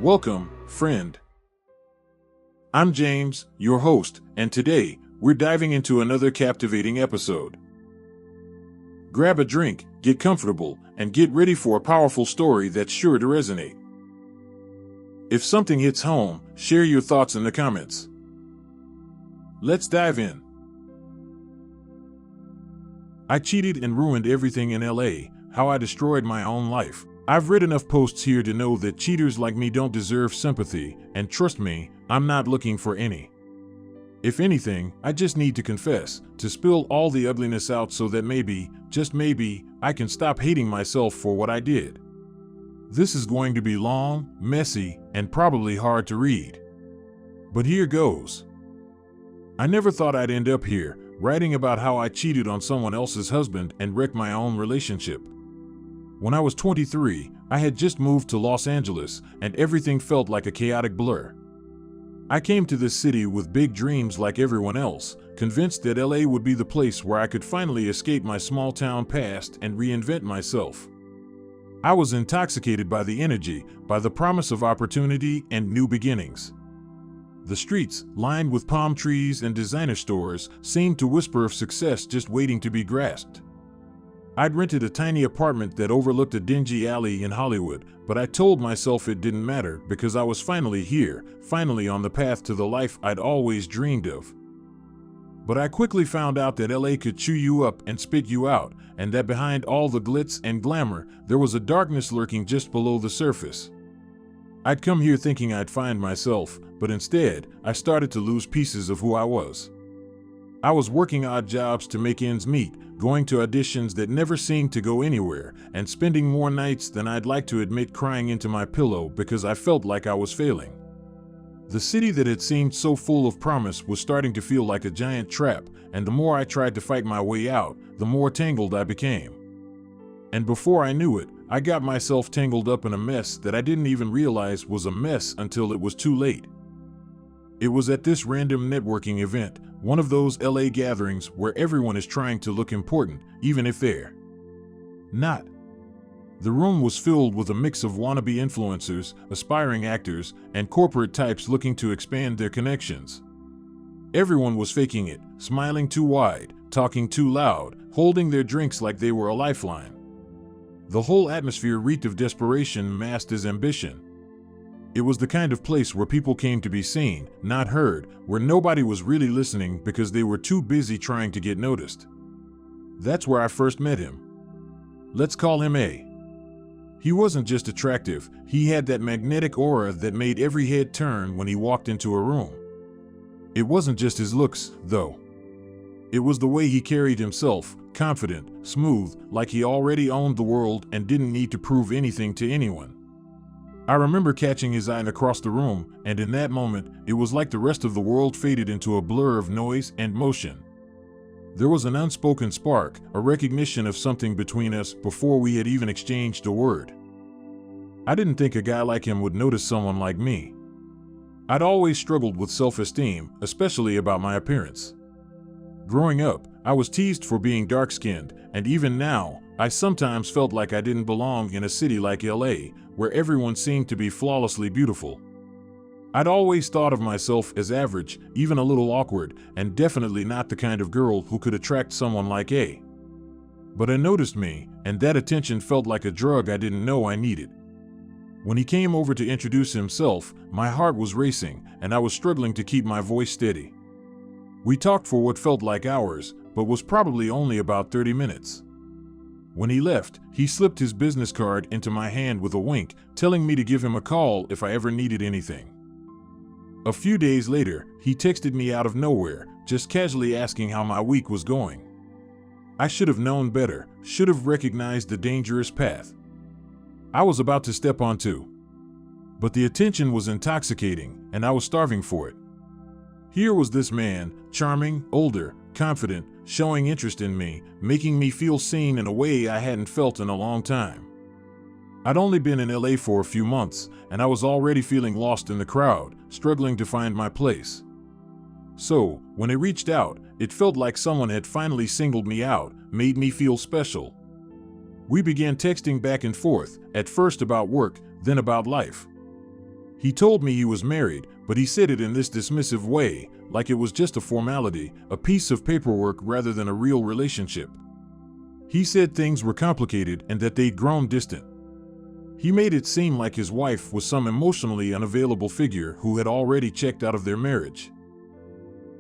Welcome, friend. I'm James, your host, and today, we're diving into another captivating episode. Grab a drink, get comfortable, and get ready for a powerful story that's sure to resonate. If something hits home, share your thoughts in the comments. Let's dive in. I cheated and ruined everything in LA, how I destroyed my own life. I've read enough posts here to know that cheaters like me don't deserve sympathy, and trust me, I'm not looking for any. If anything, I just need to confess, to spill all the ugliness out so that maybe, just maybe, I can stop hating myself for what I did. This is going to be long, messy, and probably hard to read. But here goes. I never thought I'd end up here, writing about how I cheated on someone else's husband and wrecked my own relationship. When I was 23, I had just moved to Los Angeles, and everything felt like a chaotic blur. I came to this city with big dreams like everyone else, convinced that LA would be the place where I could finally escape my small town past and reinvent myself. I was intoxicated by the energy, by the promise of opportunity and new beginnings. The streets, lined with palm trees and designer stores, seemed to whisper of success just waiting to be grasped. I'd rented a tiny apartment that overlooked a dingy alley in Hollywood, but I told myself it didn't matter because I was finally here, finally on the path to the life I'd always dreamed of. But I quickly found out that LA could chew you up and spit you out, and that behind all the glitz and glamour, there was a darkness lurking just below the surface. I'd come here thinking I'd find myself, but instead, I started to lose pieces of who I was. I was working odd jobs to make ends meet, going to auditions that never seemed to go anywhere, and spending more nights than I'd like to admit crying into my pillow because I felt like I was failing. The city that had seemed so full of promise was starting to feel like a giant trap, and the more I tried to fight my way out, the more tangled I became. And before I knew it, I got myself tangled up in a mess that I didn't even realize was a mess until it was too late. It was at this random networking event, one of those LA gatherings where everyone is trying to look important, even if they're not. The room was filled with a mix of wannabe influencers, aspiring actors, and corporate types looking to expand their connections. Everyone was faking it, smiling too wide, talking too loud, holding their drinks like they were a lifeline. The whole atmosphere reeked of desperation masked as ambition. It was the kind of place where people came to be seen, not heard, where nobody was really listening because they were too busy trying to get noticed. That's where I first met him. Let's call him A. He wasn't just attractive, he had that magnetic aura that made every head turn when he walked into a room. It wasn't just his looks, though. It was the way he carried himself, confident, smooth, like he already owned the world and didn't need to prove anything to anyone. I remember catching his eye across the room, and in that moment, it was like the rest of the world faded into a blur of noise and motion. There was an unspoken spark, a recognition of something between us before we had even exchanged a word. I didn't think a guy like him would notice someone like me. I'd always struggled with self-esteem, especially about my appearance. Growing up, I was teased for being dark-skinned, and even now, I sometimes felt like I didn't belong in a city like LA, where everyone seemed to be flawlessly beautiful. I'd always thought of myself as average, even a little awkward, and definitely not the kind of girl who could attract someone like A. But I noticed me, and that attention felt like a drug I didn't know I needed. When he came over to introduce himself, my heart was racing, and I was struggling to keep my voice steady. We talked for what felt like hours, but was probably only about 30 minutes. When he left, he slipped his business card into my hand with a wink, telling me to give him a call if I ever needed anything. A few days later, he texted me out of nowhere, just casually asking how my week was going. I should have known better, should have recognized the dangerous path I was about to step onto. But the attention was intoxicating, and I was starving for it. Here was this man, charming, older, confident, showing interest in me, making me feel seen in a way I hadn't felt in a long time. I'd only been in LA for a few months, and I was already feeling lost in the crowd, struggling to find my place. So, when I reached out, it felt like someone had finally singled me out, made me feel special. We began texting back and forth, at first about work, then about life. He told me he was married, but he said it in this dismissive way, like it was just a formality, a piece of paperwork rather than a real relationship. He said things were complicated and that they'd grown distant. He made it seem like his wife was some emotionally unavailable figure who had already checked out of their marriage.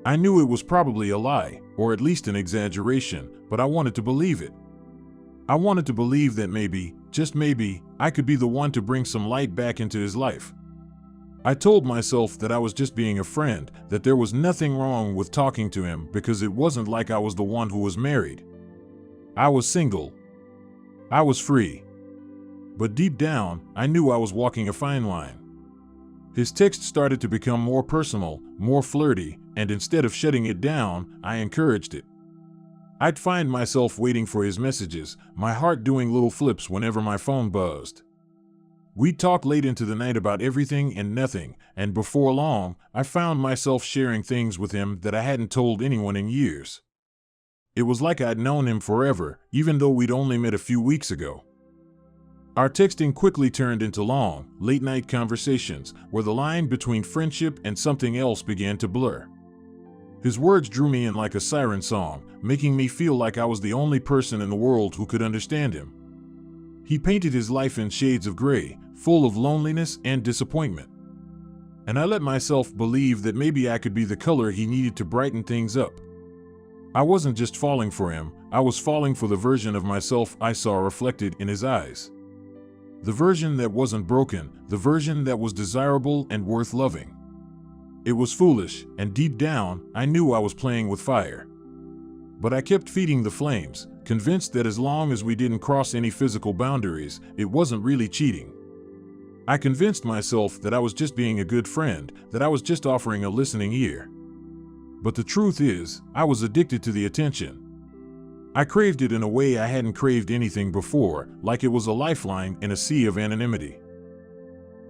I knew it was probably a lie, or at least an exaggeration, but I wanted to believe it. I wanted to believe that maybe, just maybe, I could be the one to bring some light back into his life. I told myself that I was just being a friend, that there was nothing wrong with talking to him because it wasn't like I was the one who was married. I was single. I was free. But deep down, I knew I was walking a fine line. His text started to become more personal, more flirty, and instead of shutting it down, I encouraged it. I'd find myself waiting for his messages, my heart doing little flips whenever my phone buzzed. We'd talk late into the night about everything and nothing, and before long, I found myself sharing things with him that I hadn't told anyone in years. It was like I'd known him forever, even though we'd only met a few weeks ago. Our texting quickly turned into long, late-night conversations, where the line between friendship and something else began to blur. His words drew me in like a siren song, making me feel like I was the only person in the world who could understand him. He painted his life in shades of gray, full of loneliness and disappointment. And I let myself believe that maybe I could be the color he needed to brighten things up. I wasn't just falling for him, I was falling for the version of myself I saw reflected in his eyes. The version that wasn't broken, the version that was desirable and worth loving. It was foolish, and deep down, I knew I was playing with fire. But I kept feeding the flames, convinced that as long as we didn't cross any physical boundaries, it wasn't really cheating. I convinced myself that I was just being a good friend, that I was just offering a listening ear. But the truth is, I was addicted to the attention. I craved it in a way I hadn't craved anything before, like it was a lifeline in a sea of anonymity.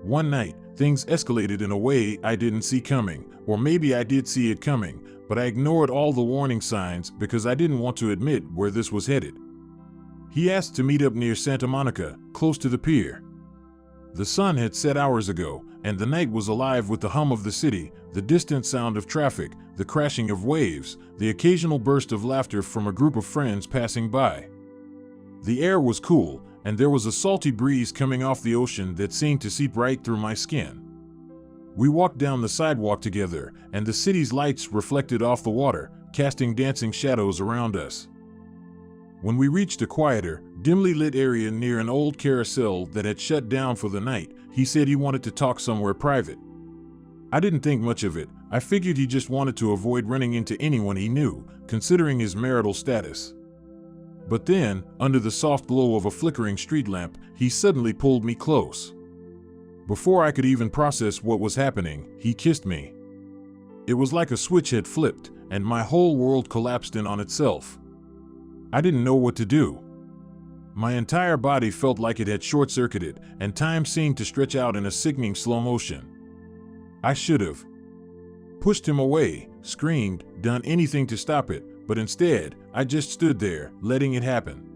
One night, things escalated in a way I didn't see coming, or maybe I did see it coming, but I ignored all the warning signs because I didn't want to admit where this was headed. He asked to meet up near Santa Monica, close to the pier. The sun had set hours ago, and the night was alive with the hum of the city, the distant sound of traffic, the crashing of waves, the occasional burst of laughter from a group of friends passing by. The air was cool, and there was a salty breeze coming off the ocean that seemed to seep right through my skin. We walked down the sidewalk together, and the city's lights reflected off the water, casting dancing shadows around us. When we reached a quieter, dimly lit area near an old carousel that had shut down for the night, he said he wanted to talk somewhere private. I didn't think much of it. I figured he just wanted to avoid running into anyone he knew, considering his marital status. But then, under the soft glow of a flickering street lamp, he suddenly pulled me close. Before I could even process what was happening, he kissed me. It was like a switch had flipped, and my whole world collapsed in on itself. I didn't know what to do. My entire body felt like it had short-circuited, and time seemed to stretch out in a sickening slow motion. I should have pushed him away, screamed, done anything to stop it, but instead, I just stood there, letting it happen.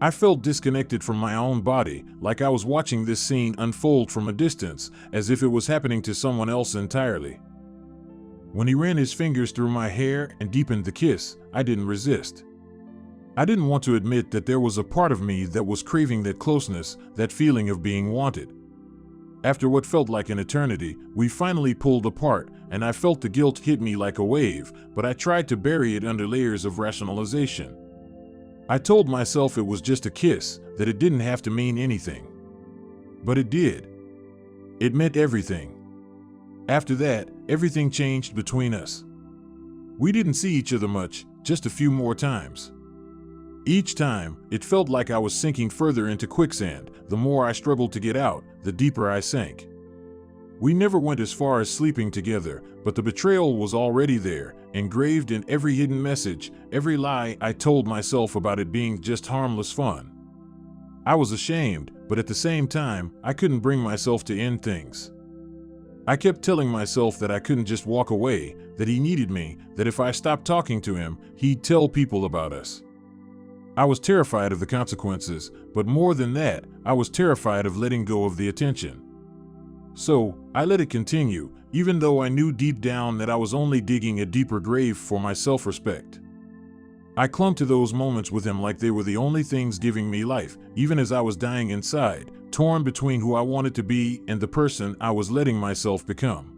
I felt disconnected from my own body, like I was watching this scene unfold from a distance, as if it was happening to someone else entirely. When he ran his fingers through my hair and deepened the kiss, I didn't resist. I didn't want to admit that there was a part of me that was craving that closeness, that feeling of being wanted. After what felt like an eternity, we finally pulled apart, and I felt the guilt hit me like a wave, but I tried to bury it under layers of rationalization. I told myself it was just a kiss, that it didn't have to mean anything. But it did. It meant everything. After that, everything changed between us. We didn't see each other much, just a few more times. Each time, it felt like I was sinking further into quicksand. The more I struggled to get out, the deeper I sank. We never went as far as sleeping together, but the betrayal was already there, engraved in every hidden message, every lie I told myself about it being just harmless fun. I was ashamed, but at the same time, I couldn't bring myself to end things. I kept telling myself that I couldn't just walk away, that he needed me, that if I stopped talking to him, he'd tell people about us. I was terrified of the consequences, but more than that, I was terrified of letting go of the attention. So, I let it continue, even though I knew deep down that I was only digging a deeper grave for my self-respect. I clung to those moments with him like they were the only things giving me life, even as I was dying inside, torn between who I wanted to be and the person I was letting myself become.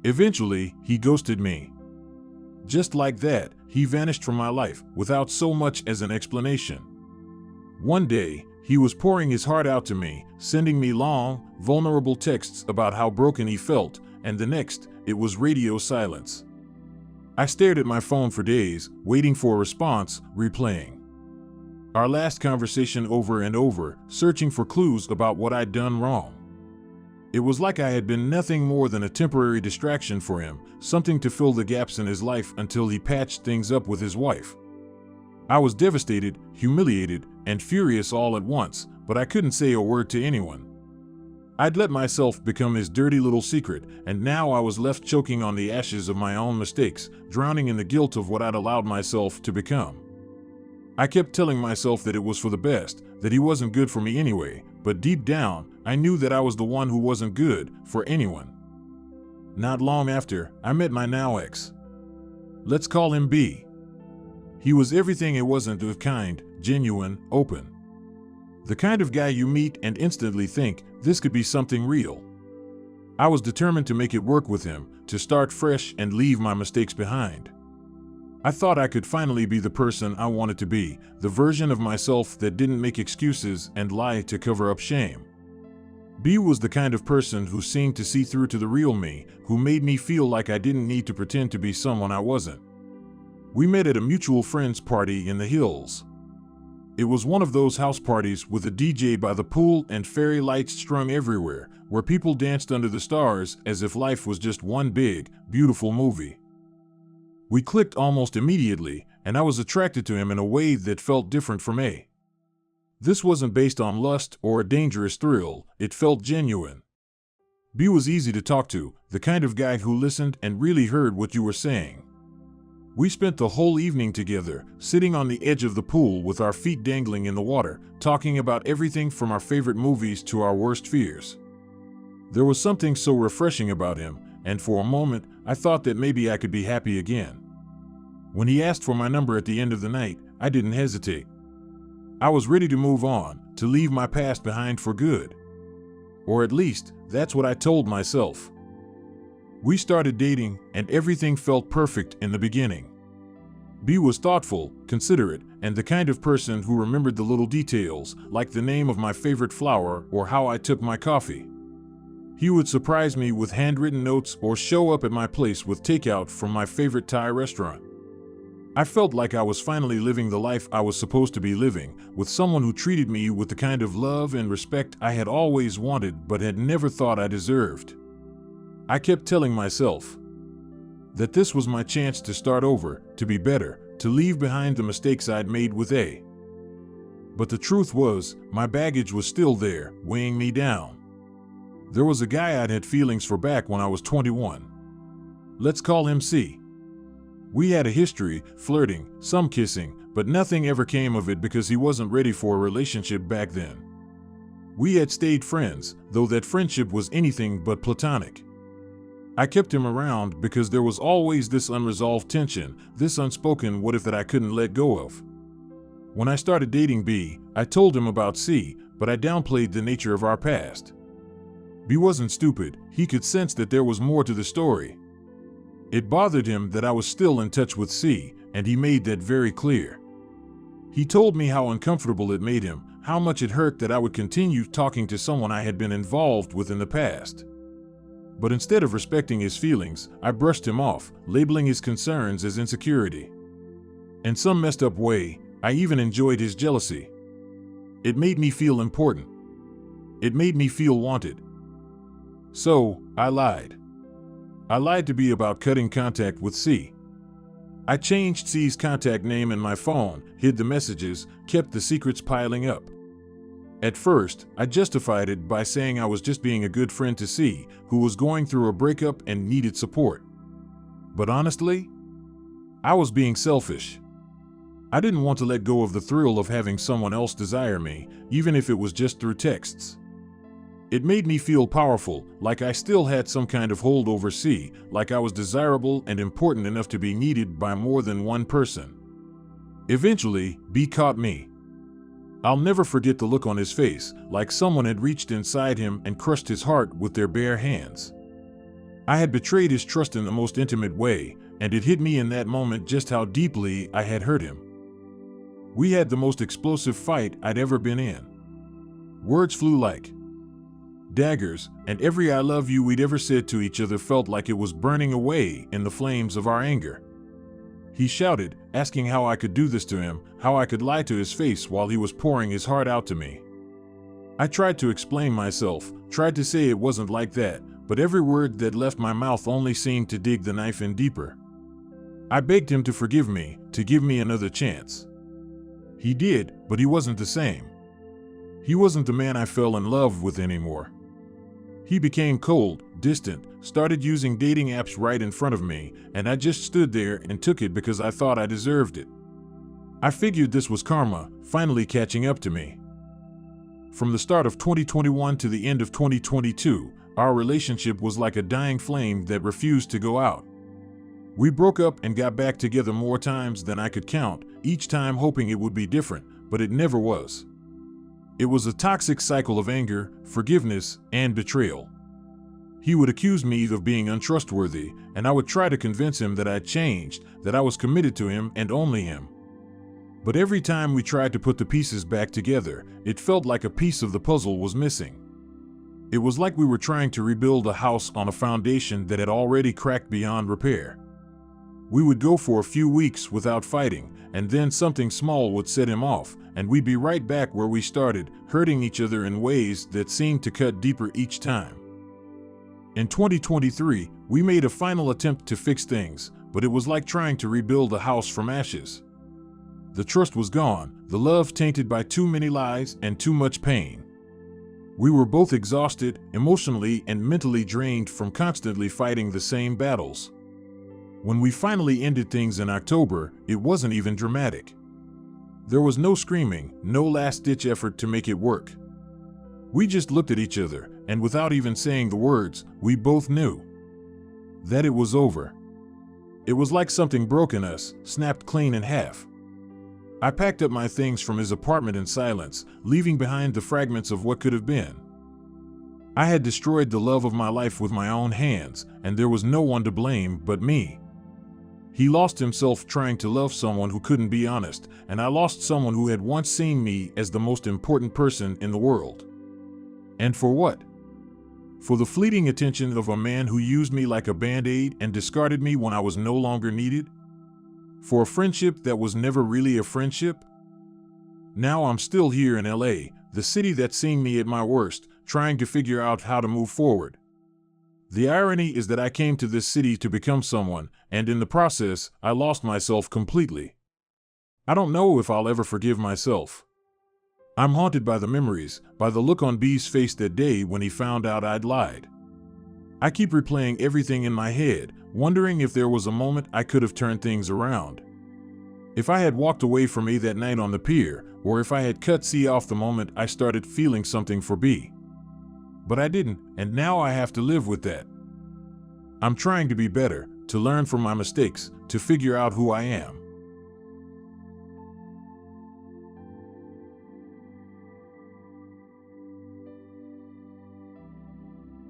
Eventually, he ghosted me. Just like that, he vanished from my life, without so much as an explanation. One day, he was pouring his heart out to me, sending me long, vulnerable texts about how broken he felt, and the next, it was radio silence. I stared at my phone for days, waiting for a response, replaying our last conversation over and over, searching for clues about what I'd done wrong. It was like I had been nothing more than a temporary distraction for him, something to fill the gaps in his life until he patched things up with his wife. I was devastated, humiliated, and furious all at once, but I couldn't say a word to anyone. I'd let myself become his dirty little secret, and now I was left choking on the ashes of my own mistakes, drowning in the guilt of what I'd allowed myself to become. I kept telling myself that it was for the best, that he wasn't good for me anyway, but deep down, I knew that I was the one who wasn't good for anyone. Not long after, I met my now ex. Let's call him B. He was everything it wasn't of kind, genuine, open. The kind of guy you meet and instantly think, this could be something real. I was determined to make it work with him, to start fresh and leave my mistakes behind. I thought I could finally be the person I wanted to be, the version of myself that didn't make excuses and lie to cover up shame. B was the kind of person who seemed to see through to the real me, who made me feel like I didn't need to pretend to be someone I wasn't. We met at a mutual friend's party in the hills. It was one of those house parties with a DJ by the pool and fairy lights strung everywhere, where people danced under the stars as if life was just one big, beautiful movie. We clicked almost immediately, and I was attracted to him in a way that felt different from A. This wasn't based on lust or a dangerous thrill, it felt genuine. B was easy to talk to, the kind of guy who listened and really heard what you were saying. We spent the whole evening together, sitting on the edge of the pool with our feet dangling in the water, talking about everything from our favorite movies to our worst fears. There was something so refreshing about him, and for a moment, I thought that maybe I could be happy again. When he asked for my number at the end of the night, I didn't hesitate. I was ready to move on, to leave my past behind for good. Or at least, that's what I told myself. We started dating, and everything felt perfect in the beginning. B was thoughtful, considerate, and the kind of person who remembered the little details, like the name of my favorite flower or how I took my coffee. He would surprise me with handwritten notes or show up at my place with takeout from my favorite Thai restaurant. I felt like I was finally living the life I was supposed to be living, with someone who treated me with the kind of love and respect I had always wanted but had never thought I deserved. I kept telling myself that this was my chance to start over, to be better, to leave behind the mistakes I'd made with A. But the truth was, my baggage was still there, weighing me down. There was a guy I'd had feelings for back when I was 21. Let's call him C. We had a history, flirting, some kissing, but nothing ever came of it because he wasn't ready for a relationship back then. We had stayed friends, though that friendship was anything but platonic. I kept him around because there was always this unresolved tension, this unspoken what if that I couldn't let go of. When I started dating B, I told him about C, but I downplayed the nature of our past. B wasn't stupid, he could sense that there was more to the story. It bothered him that I was still in touch with C, and he made that very clear. He told me how uncomfortable it made him, how much it hurt that I would continue talking to someone I had been involved with in the past. But instead of respecting his feelings, I brushed him off, labeling his concerns as insecurity. In some messed up way, I even enjoyed his jealousy. It made me feel important. It made me feel wanted. So, I lied. I lied to be about cutting contact with C. I changed C's contact name in my phone, hid the messages, kept the secrets piling up. At first, I justified it by saying I was just being a good friend to C, who was going through a breakup and needed support. But honestly, I was being selfish. I didn't want to let go of the thrill of having someone else desire me, even if it was just through texts. It made me feel powerful, like I still had some kind of hold over C, like I was desirable and important enough to be needed by more than one person. Eventually, B caught me. I'll never forget the look on his face, like someone had reached inside him and crushed his heart with their bare hands. I had betrayed his trust in the most intimate way, and it hit me in that moment just how deeply I had hurt him. We had the most explosive fight I'd ever been in. Words flew like daggers, and every "I love you" we'd ever said to each other felt like it was burning away in the flames of our anger. He shouted, asking how I could do this to him, how I could lie to his face while he was pouring his heart out to me. I tried to explain myself, tried to say it wasn't like that, but every word that left my mouth only seemed to dig the knife in deeper. I begged him to forgive me, to give me another chance. He did, but he wasn't the same. He wasn't the man I fell in love with anymore. He became cold, distant, started using dating apps right in front of me, and I just stood there and took it because I thought I deserved it. I figured this was karma, finally catching up to me. From the start of 2021 to the end of 2022, our relationship was like a dying flame that refused to go out. We broke up and got back together more times than I could count, each time hoping it would be different, but it never was. It was a toxic cycle of anger, forgiveness, and betrayal. He would accuse me of being untrustworthy, and I would try to convince him that I'd changed, that I was committed to him and only him. But every time we tried to put the pieces back together, it felt like a piece of the puzzle was missing. It was like we were trying to rebuild a house on a foundation that had already cracked beyond repair. We would go for a few weeks without fighting, and then something small would set him off, and we'd be right back where we started, hurting each other in ways that seemed to cut deeper each time. In 2023, we made a final attempt to fix things, but it was like trying to rebuild a house from ashes. The trust was gone, the love tainted by too many lies and too much pain. We were both exhausted, emotionally and mentally drained from constantly fighting the same battles. When we finally ended things in October, it wasn't even dramatic. There was no screaming, no last-ditch effort to make it work. We just looked at each other, and without even saying the words, we both knew that it was over. It was like something broke in us, snapped clean in half. I packed up my things from his apartment in silence, leaving behind the fragments of what could have been. I had destroyed the love of my life with my own hands, and there was no one to blame but me. He lost himself trying to love someone who couldn't be honest, and I lost someone who had once seen me as the most important person in the world. And for what? For the fleeting attention of a man who used me like a band-aid and discarded me when I was no longer needed? For a friendship that was never really a friendship? Now I'm still here in LA, the city that's seen me at my worst, trying to figure out how to move forward. The irony is that I came to this city to become someone, and in the process, I lost myself completely. I don't know if I'll ever forgive myself. I'm haunted by the memories, by the look on B's face that day when he found out I'd lied. I keep replaying everything in my head, wondering if there was a moment I could have turned things around. If I had walked away from A that night on the pier, or if I had cut C off the moment I started feeling something for B. But I didn't, and now I have to live with that. I'm trying to be better, to learn from my mistakes, to figure out who I am.